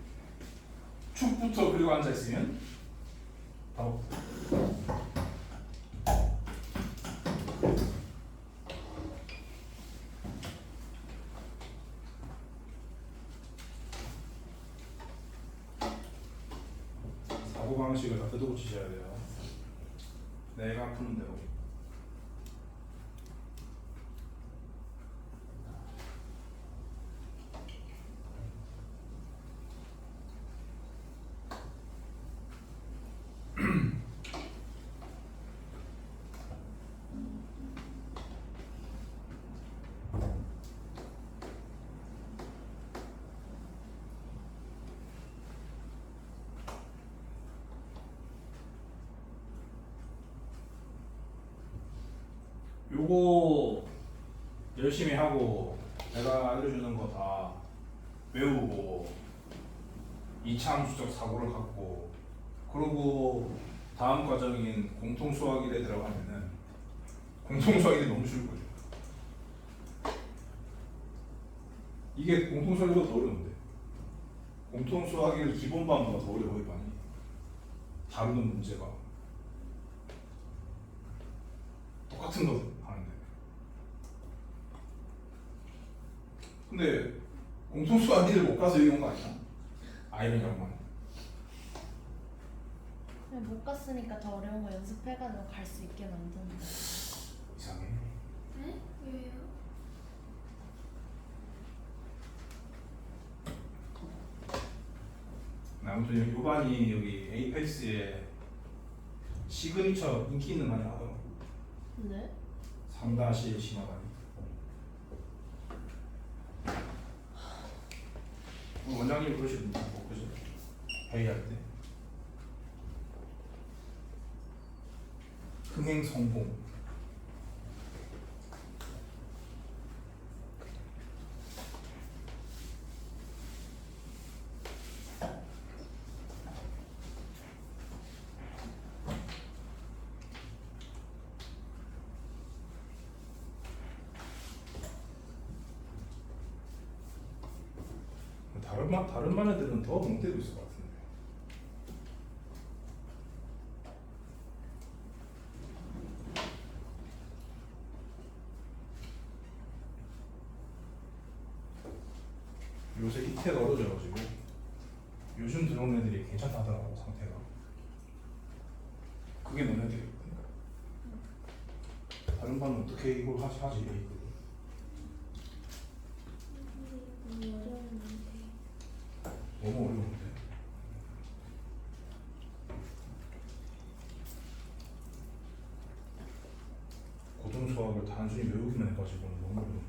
축부터 그리고 앉아 있으면 답 없다. 사고방식을 다 뜯어고치셔야 돼요. 내가 푸는 대로. 요거 열심히 하고 내가 알려주는 거 다 외우고 이차함수적 사고를 갖고 그러고 다음 과정인 공통수학일에 들어가면은 공통수학일이 너무 쉬울 거죠. 이게 공통수학일보다 더 어려운데 공통수학일 기본반보다 더 어려워요. 많이 다루는 문제가 똑같은 거 하는데 근데 공통수학일을 못 가서 이런 거 아니야? 아이들만 그냥 못 갔으니까 더 어려운 거 연습해가지고 갈 수 있게 만드는 거. 이상해. 네? 왜요? 아무튼 요반이 여기 에이펙스에 시그니처 인기 있는 반이 나와요. 네? 3-1 심화반이. 원장님 그러시던데, 그죠? 회의할 때. 흥행 성공. 다른 반 애들은 더 멍때리고 있을 것 같은데. 요새 이태가 어려져가지고 요즘 들어온 애들이 괜찮다더라고 상태가. 그게 너네들이거든. 다른 반은 어떻게 이걸 하지 이거든. 너무 어려운데. 고등 수학을 단순히 외우기만 해가지고는 너무 어려운데.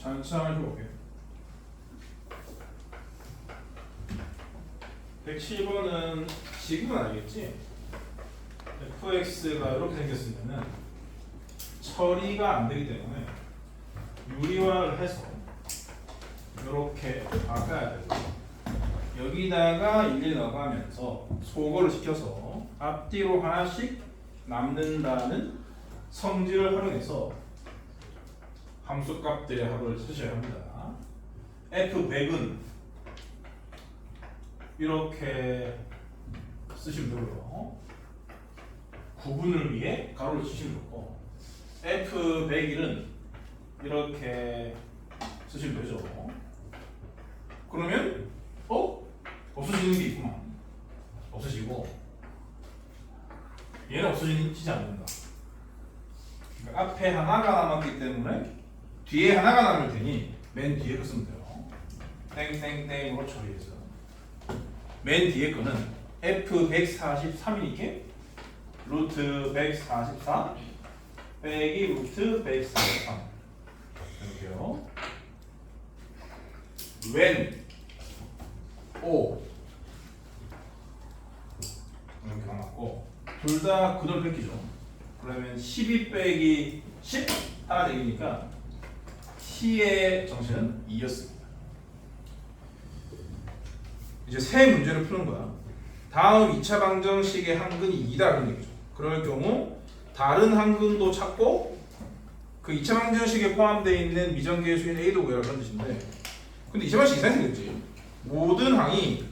천천히 해볼게요. 107번은 지금은 알겠지? fx가 이렇게 생겼으면은 처리가 안 되기 때문에 유리화를 해서 이렇게 바꿔야 되고 여기다가 1 넣어가면서 소거를 시켜서 앞뒤로 하나씩 남는다는 성질을 활용해서 함수값들의 합을 쓰셔야 합니다. f100은 이렇게 쓰시면 되고요. 구분을 위해 가로를 치시면 되고 f101은 이렇게 쓰시면 되죠. 그러면 없어지는 게 있구만. 없어지고 얘는 없어지지 않는다. 그러니까 앞에 하나가 남았기 때문에 뒤에 하나가 남을 테니 맨 뒤에 거 쓰면 돼요. 땡땡땡으로 처리해서 맨 뒤에 거는 f143이니까 루트 144 빼기 루트 143 이렇게요. when o 이렇게 남았고 둘 다 그대로 뺏기죠. 그러면 12 빼기 10 하나 되니까 t의 정신은 2였습니다. 이제 새 문제를 푸는 거야. 다음 2차 방정식의 항근이 2다라는 얘기죠. 그럴 경우 다른 항근도 찾고 그 2차 방정식에 포함되어 있는 미정계의 수인 a도 구해라 그런 뜻인데 근데 2차 방정식 이상하게 생겼지. 모든 항이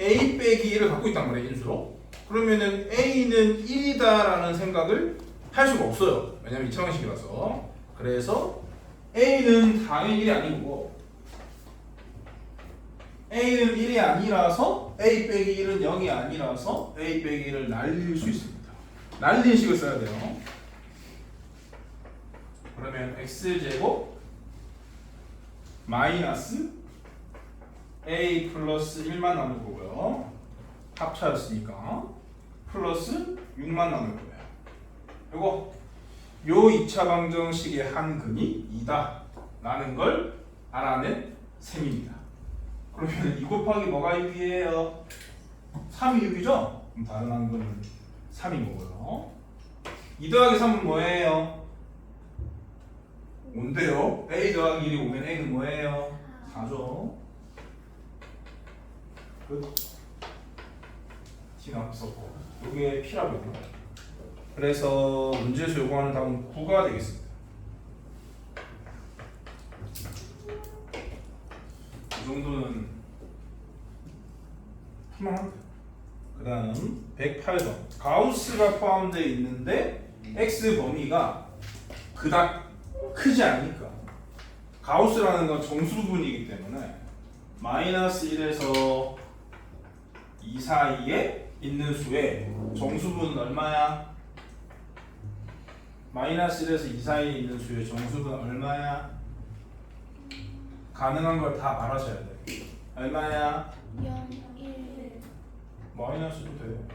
a 빼기 1을 갖고 있단 말이야 인수로. 그러면은 a는 1이다라는 생각을 할 수가 없어요. 왜냐면 2차 방정식이라서. 그래서 a는 당연히 1이 아니고 a는 1이 아니라서 a 빼기 1은 0이 아니라서 a 빼기 1을 날릴 수 있습니다. 날린 식을 써야 돼요. 그러면 x제곱 마이너스 a 플러스 1만 남을 거고요. 합차였으니까 플러스 6만 남을 거예요. 이거 요 2차 방정식의 한근이 2다 라는 걸 알아낸 셈입니다. 그러면 2 곱하기 뭐가 6이에요? 3이 6이죠? 그럼 다른 한근은 3인 거고요. 2 더하기 3은 뭐예요? 5인데요. a 더하기 1이 5면 a는 뭐예요? 4죠. 끝. T는 없었고 이게 P라고요. 그래서 문제에서 요구하는 답은 9가 되겠습니다. 이 정도는 풀만합니다. 그 다음 108번 가우스가 포함되어 있는데 X 범위가 그닥 크지 않으니까 가우스라는 건 정수분이기 때문에 마이너스 1에서 2 사이에 있는 수의 정수분은 얼마야? 마이너스 1에서 2 사이에 있는 수의 정수분은 얼마야? 가능한 걸 다 말하셔야 돼. 얼마야? 0, 1. 마이너스도 돼.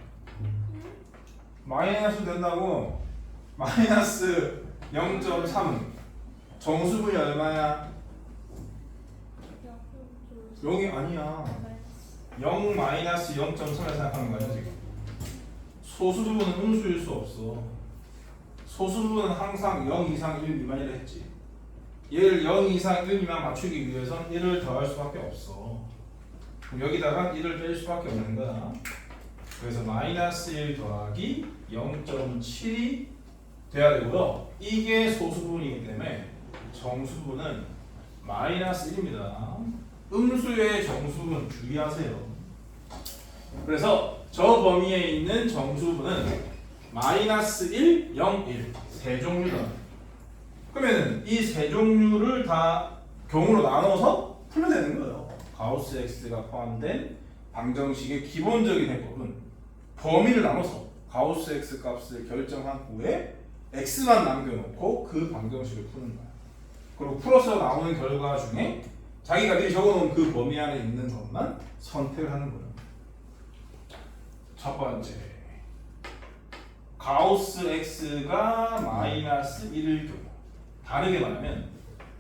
마이너스 된다고. 마이너스 0.3은 정수분이 얼마야? 0이 아니야. 0 마이너스 0.3을 생각하는 거야 지금. 소수분은 음수일 수 없어. 소수분은 항상 0 이상 1 미만이라 했지. 얘를 0 이상 1 미만 맞추기 위해선 1을 더할 수밖에 없어. 그럼 여기다가 1을 뺄 수밖에 없는 거야. 그래서 마이너스 1 더하기 0.7이 돼야 되고요. 이게 소수분이기 때문에 정수분은 마이너스 1입니다. 음수의 정수분 주의하세요. 그래서 저 범위에 있는 정수분은 마이너스 1, 0, 1 세 종류다. 그러면 이 세 종류를 다 경우로 나눠서 풀면 되는 거예요. 가우스 X가 포함된 방정식의 기본적인 해법은 범위를 나눠서 가우스 X 값을 결정한 후에 X만 남겨놓고 그 방정식을 푸는 거야. 그리고 풀어서 나오는 결과 중에 자기가 미리 적어놓은 그 범위 안에 있는 것만 선택을 하는 거예요. 첫 번째, 가우스 X가 마이너스 1일 경우. 다르게 말하면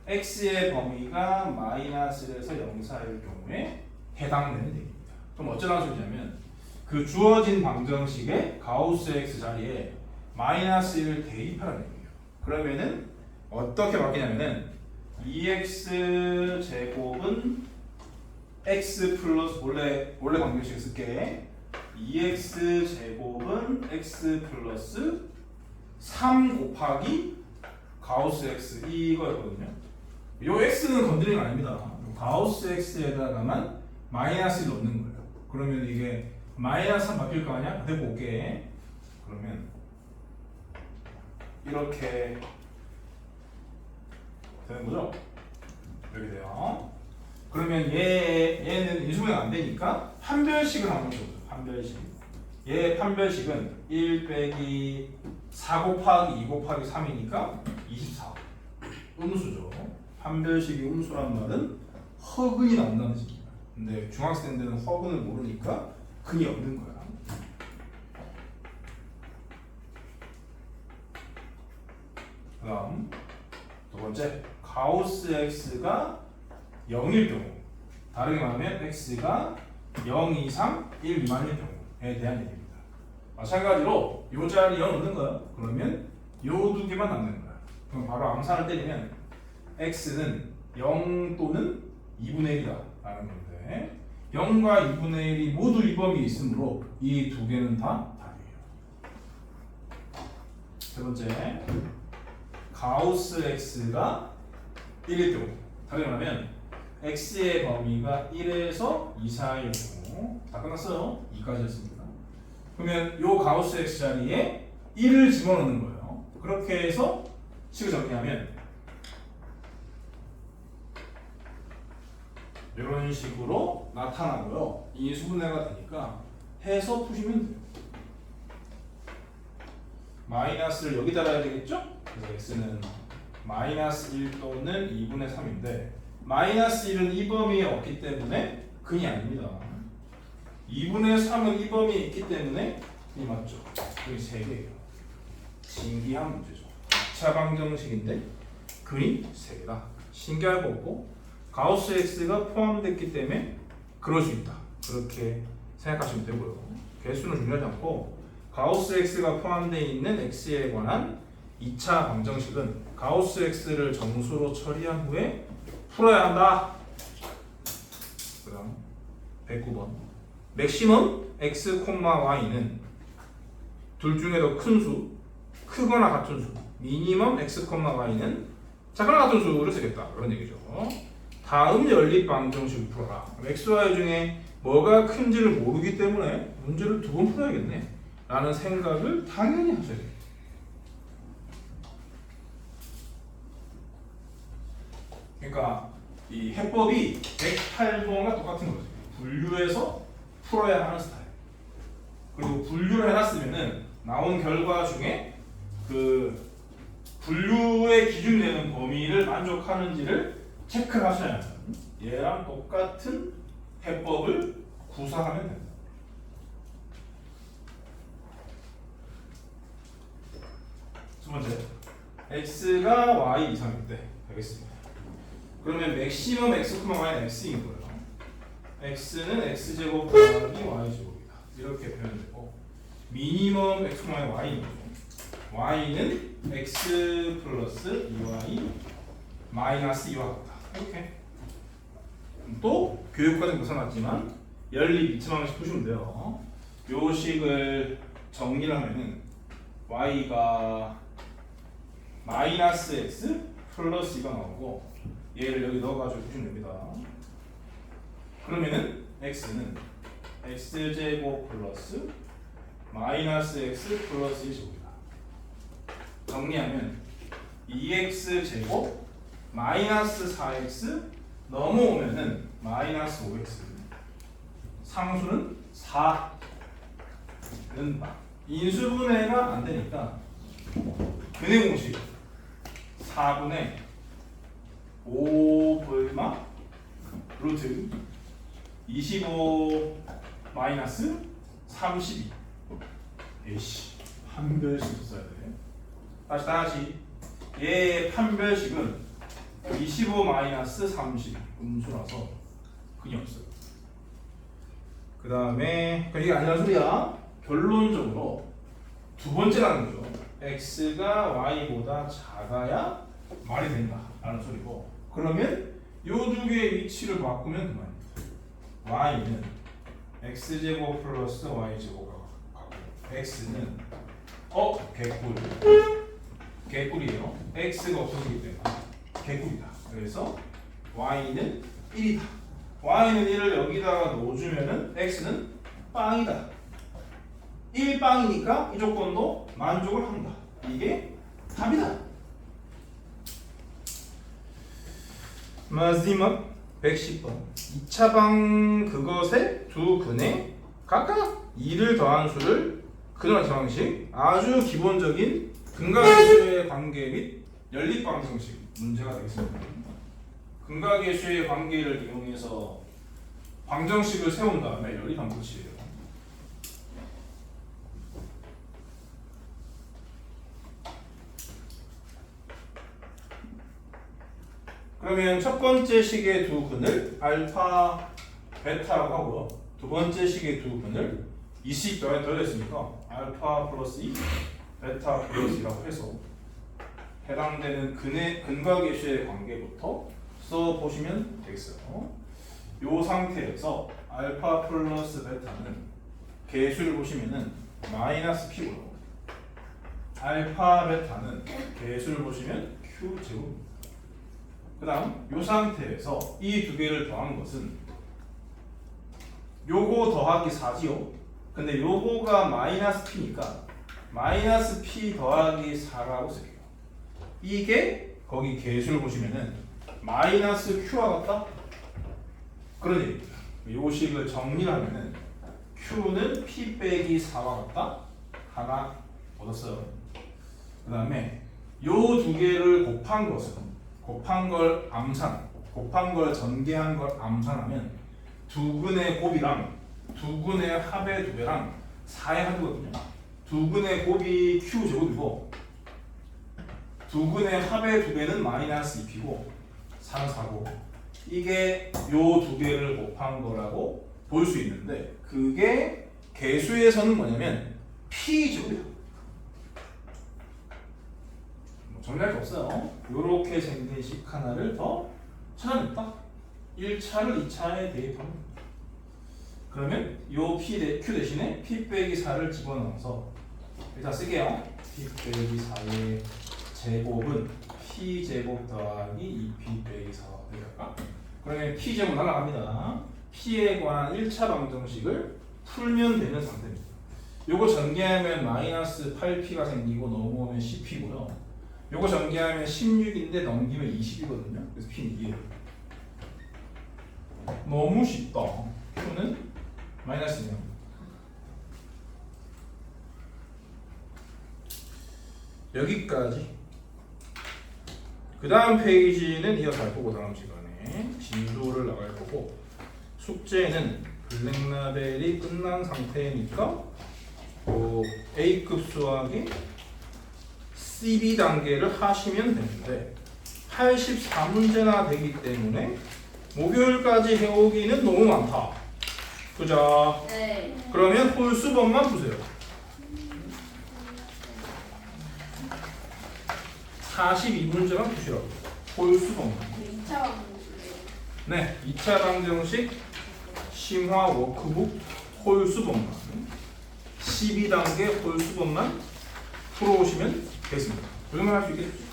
x의 범위가 마이너스 1에서 0 사이일 경우에 해당되는 얘기입니다. 그럼 어쩌라는 소리냐면 그 주어진 방정식의 가우스 x 자리에 마이너스 1을 대입하라는 얘기예요. 그러면은 어떻게 바뀌냐면은 2x 제곱은 x 플러스 원래 방정식 쓸게 2x 제곱은 x 플러스 3 곱하기 가우스 x 이거였거든요. 요 x는 건드리는 거 아닙니다. 가우스 x에다가만 마이너스 1 넣는 거예요. 그러면 이게 마이너스 3 바뀔 거 아니야? 그때 볼게. 그러면 이렇게 되는 거죠? 이렇게 돼요. 그러면 얘는 인수분해가 안 되니까 판별식을 한번 줘보죠. 판별식. 얘 판별식은 1 빼기 4 곱하기 2 곱하기 3이니까 24. 음수죠. 판별식이 음수란 말은 허근이 나온다는 뜻입니다. 근데 중학생들은 허근을 모르니까 근이 없는 거야. 그 다음 두 번째 가우스 x가 0일 경우 다르게 말하면 x가 0 이상 1 미만일 경우에 대한 얘기입니다. 마찬가지로 요 자리 0 넣는 거야. 그러면 요 두 개만 남는 거야. 그럼 바로 암산을 때리면 x는 0 또는 2분의 1이다 라는 건데 0과 2분의 1이 모두 이 범위에 있으므로 이 두 개는 다 답이에요. 세 번째 가우스 x가 1일 경우 다르게 말하면 x의 범위가 1에서 2 사이일 경우 다 끝났어요. 2까지였습니다. 그러면 요 가우스 x 자리에 1을 집어넣는 거예요. 그렇게 해서 식을 정리하면 이런 식으로 나타나고요. 인수분해가 되니까 해서 푸시면 돼요. 마이너스를 여기 달아야 되겠죠? 그래서 x는 마이너스 1 또는 2분의 3인데 마이너스 1은 이 범위에 없기 때문에 근이 아닙니다. 2분의 3은 이 범위에 있기 때문에 근이 맞죠? 근이 3개예요. 신기한 문제죠. 2차 방정식인데 근이 3개다. 신기할 거고 가우스 x가 포함됐기 때문에 그럴 수 있다. 그렇게 생각하시면 되고요. 개수는 중요하지 않고 가우스 x가 포함되어 있는 x에 관한 2차 방정식은 가우스 x를 정수로 처리한 후에 풀어야 한다. 그다음 109번 맥시멈 x, y는 둘 중에 더 큰 수, 크거나 같은 수. 미니멈 x, y는 작거나 같은 수를 쓰겠다. 그런 얘기죠. 다음 연립 방정식을 풀어라. x, y 중에 뭐가 큰지를 모르기 때문에 문제를 2번 풀어야겠네 라는 생각을 당연히 하셔야 돼요. 그러니까 이 해법이 108번과 똑같은 거죠. 분류해서 풀어야 하는 스타일. 그리고 분류를 해놨으면은 나온 결과 중에 그 분류의 기준이 되는 범위를 만족하는지를 체크를 하셔야 합니다. 얘랑 똑같은 해법을 구사하면 됩니다. 두 번째, x가 y 이상일 때 되겠습니다. 그러면 맥시멈 x, y는 x인 거예요. x는 x제곱 더하기 y제곱이다. 이렇게 표현되고 미니멈 x, y는 거죠. y는 x 플러스 2y 마이너스 2와 같다. 이렇게. 또 교육과정 벗어났지만 연립 2차 방식 푸시면 돼요. 요 식을 정리를 하면은 y가 마이너스 x 플러스 2가 나오고 얘를 여기 넣어가지고 푸시면 됩니다. 그러면은 x는 x제곱 플러스 마이너스 x 플러스 1제곱이다. 정리하면 2x제곱 마이너스 4x 넘어오면은 마이너스 5x 상수는 4는 인수분해가 안 되니까 근의 공식 4분의 5 루트 25 마이너스 32. 에이씨 판별식 써야 돼. 다시 얘의 판별식은 25 마이너스 30 음수라서 근이 없어요. 그 다음에 이게 아니란 소리야. 결론적으로 두 번째라는 거죠. x가 y보다 작아야 말이 된다 라는 소리고, 그러면 요 두 개의 위치를 바꾸면 그만입니다. y는 x제곱 플러스 y제곱 가고 x는 개꿀이에요. x가 없어지기 때문에 개꿀이다. 그래서 y는 1이다. y는 1을 여기다가 넣어주면은 x는 빵이다. 1빵이니까 이 조건도 만족을 한다. 이게 답이다. 마지막 110번. 2차 방 그것의 두 근에 각각 2를 더한 수를 근원의 방식, 아주 기본적인 근각계수의 관계 및 연립방정식 문제가 되겠습니다. 근각계수의 관계를 이용해서 방정식을 세운 다음에 연립하면 끝이에요. 그러면 첫 번째 식의 두 근을 알파, 베타라고 하고요. 두 번째 식의 두 근을 이 식 더했으니까 알파 플러스 2, 베타 플러스 2라고 해서 해당되는 근각계수의 관계부터 써보시면 되겠어요. 이 상태에서 알파 플러스 베타는 계수를 보시면은 마이너스 P고요. 알파 베타는 계수를 보시면 Q제곱입니다. 그 다음 이 상태에서 이 두 개를 더한 것은 요거 더하기 4지요. 근데 요거가 마이너스 P니까 마이너스 P 더하기 4라고 쓸게요. 이게 거기 계수를 보시면은 마이너스 Q와 같다? 그런 얘기입니다. 요 식을 정리를 하면은 Q는 P 빼기 4와 같다? 하나 얻었어요. 그 다음에 요 두 개를 곱한 걸 곱한 걸 전개한 걸 암산하면 두 근의 곱이랑 두 근의 합의 두 배랑 4의 합이거든요. 두 근의 곱이 Q제곱이고 두 근의 합의 두 배는 마이너스 2P고 4는 4고, 이게 요 두 개를 곱한 거라고 볼 수 있는데 그게 계수에서는 뭐냐면 P제곱이에요. 정리할 게 없어요. 요렇게 생긴 식 하나를 더 찾아냈다. 1차를 2차에 대입합니다. 그러면 요 Q 대신에 P 빼기 4를 집어넣어서 일단 쓸게요. P 빼기 4의 제곱은 P제곱 더하기 2P 빼기 4가 될까? 그러면 P제곱 날아갑니다. P에 관한 1차 방정식을 풀면 되는 상태입니다. 요거 전개하면 마이너스 8P가 생기고 넘어오면 10P고요. 요거 전개하면 16인데 넘기면 20이거든요. 그래서 P는 2예요. 너무 쉽다. Q는 마이너스 2요. 여기까지. 그 다음 페이지는 이어서 할 거고 다음 시간에 진도를 나갈 거고, 숙제는 블랙라벨이 끝난 상태니까 A급 수학이 CB 단계를 하시면 되는데 84문제나 되기 때문에 목요일까지 해오기는 너무 많다. 그죠? 네. 그러면 홀수법만 푸세요. 42문제만 푸시라고. 홀수법만. 2차 방문이에요. 네, 2차 방정식 심화 워크북 홀수법만 12단계 홀수법만 풀어오시면 되겠습니다. 조용히 할 수 있겠죠?